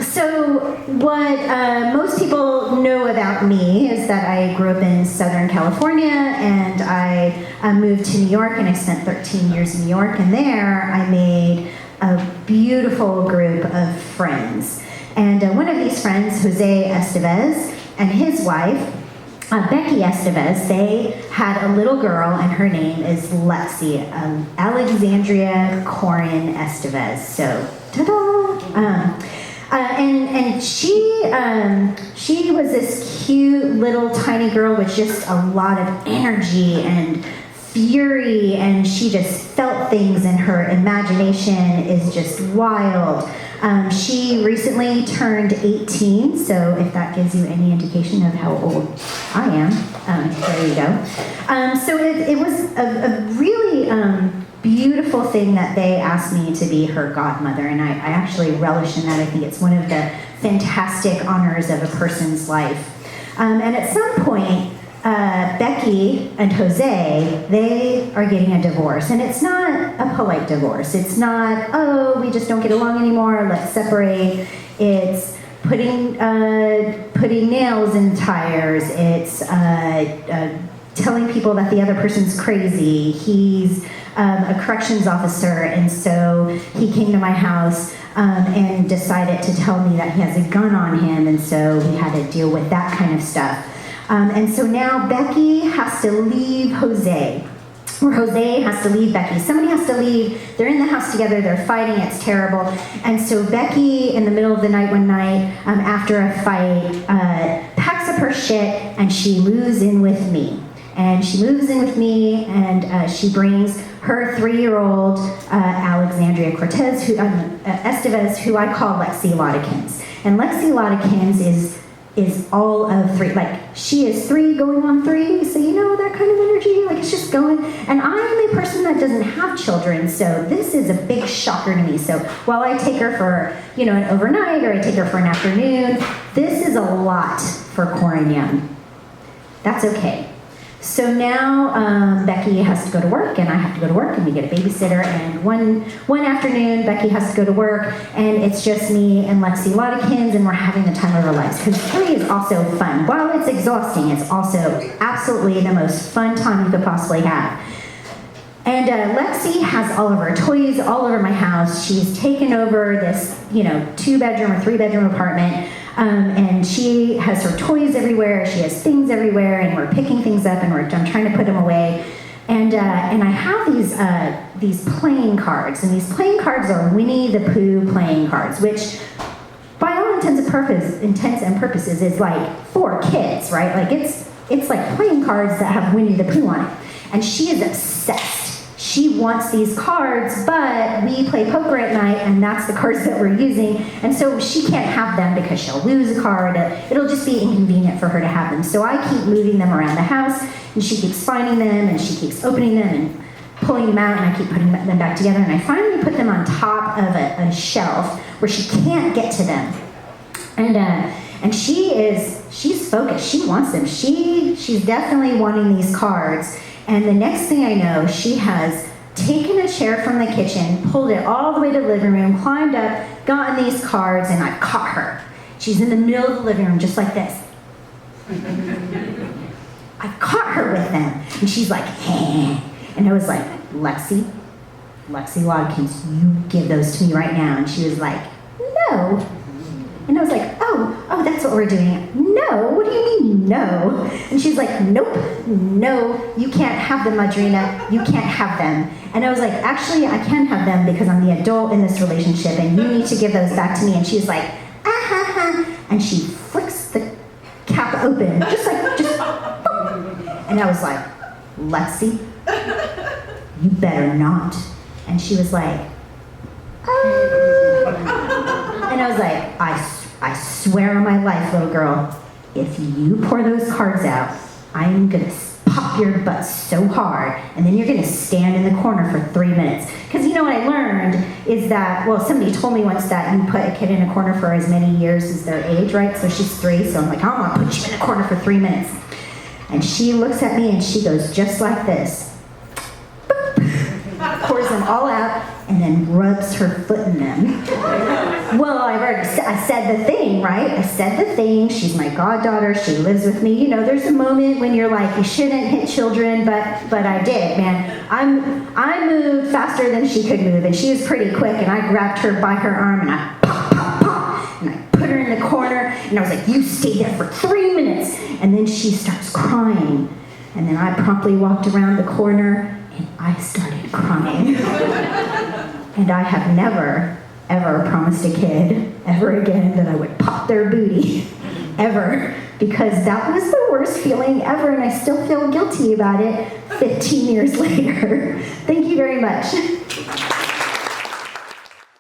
So what most people know about me is that I grew up in Southern California, and I moved to New York, and I spent 13 years in New York, and there I made a beautiful group of friends. And one of these friends, Jose Estevez, and his wife, Becky Estevez, they had a little girl, and her name is Lexi, Alexandria Koryn Estevez. So, ta-da! And she was this cute little tiny girl with just a lot of energy and fury, and she just felt things, and her imagination is just wild. She recently turned 18, so if that gives you any indication of how old I am, there you go. So it was a really beautiful thing that they asked me to be her godmother, and I actually relish in that. I think it's one of the fantastic honors of a person's life. And at some point, Becky and Jose, they are getting a divorce. And it's not a polite divorce. It's not, oh, we just don't get along anymore, let's separate. It's putting nails in tires. It's telling people that the other person's crazy. He's a corrections officer, and so he came to my house and decided to tell me that he has a gun on him, and so we had to deal with that kind of stuff. And so now Becky has to leave Jose, or Jose has to leave Becky. Somebody has to leave. They're in the house together. They're fighting. It's terrible. And so Becky, in the middle of the night one night, after a fight, packs up her shit, and she moves in with me. And she moves in with me, and she brings her 3-year-old Alexandria Cortez, Estevez, who I call Lexi Lottikins. And Lexi Lottikins is all of 3. Like, she is 3 going on 3, so you know, that kind of energy, like it's just going. And I am a person that doesn't have children, so this is a big shocker to me. So while I take her for, you know, an overnight, or I take her for an afternoon, this is a lot for Koryn Young. That's okay. So now Becky has to go to work, and I have to go to work, and we get a babysitter. And one afternoon, Becky has to go to work, and it's just me and Lexi Lottikins, and we're having the time of our lives. Because 3 is also fun. While it's exhausting, it's also absolutely the most fun time you could possibly have. And Lexi has all of her toys all over my house. She's taken over this, 2-bedroom or 3-bedroom apartment. And she has her toys everywhere, she has things everywhere, and we're picking things up, and I'm trying to put them away. And I have these playing cards, and these playing cards are Winnie the Pooh playing cards, which by all intents and purposes is like for kids, right? Like it's like playing cards that have Winnie the Pooh on it. And she is obsessed. She wants these cards, but we play poker at night, and that's the cards that we're using. And so she can't have them because she'll lose a card. It'll just be inconvenient for her to have them. So I keep moving them around the house, and she keeps finding them, and she keeps opening them and pulling them out, and I keep putting them back together. And I finally put them on top of a shelf where she can't get to them. And she's focused. She wants them. She's definitely wanting these cards. And the next thing I know, she has taken a chair from the kitchen, pulled it all the way to the living room, climbed up, gotten these cards, and I've caught her. She's in the middle of the living room, just like this. I've caught her with them. And she's like, hey. And I was like, Lexi Lottikins, you give those to me right now. And she was like, no. And I was like, oh, that's what we're doing. No, what do you mean no? And she's like, nope, no, you can't have them, Madrina. You can't have them. And I was like, actually, I can have them because I'm the adult in this relationship, and you need to give those back to me. And she's like, and she flicks the cap open, just boom. And I was like, Lexi, you better not. And she was like, and I was like, I swear on my life, little girl, if you pour those cards out, I'm gonna pop your butt so hard, and then you're gonna stand in the corner for 3 minutes. Because you know what I learned is that, well, somebody told me once that you put a kid in a corner for as many years as their age, right? So she's 3, so I'm like, I'm gonna put you in a corner for 3 minutes. And she looks at me and she goes just like this. Boop. Pours them all out and then rubs her foot in them. Well, I said the thing, right? I said the thing. She's my goddaughter. She lives with me. You know, there's a moment when you're like, you shouldn't hit children, but I did, man. I moved faster than she could move, and she was pretty quick, and I grabbed her by her arm, and I pop, and I put her in the corner, and I was like, you stay there for 3 minutes. And then she starts crying, and then I promptly walked around the corner, and I started crying. And I have never, ever promised a kid ever again that I would pop their booty, ever, because that was the worst feeling ever, and I still feel guilty about it 15 years later. Thank you very much.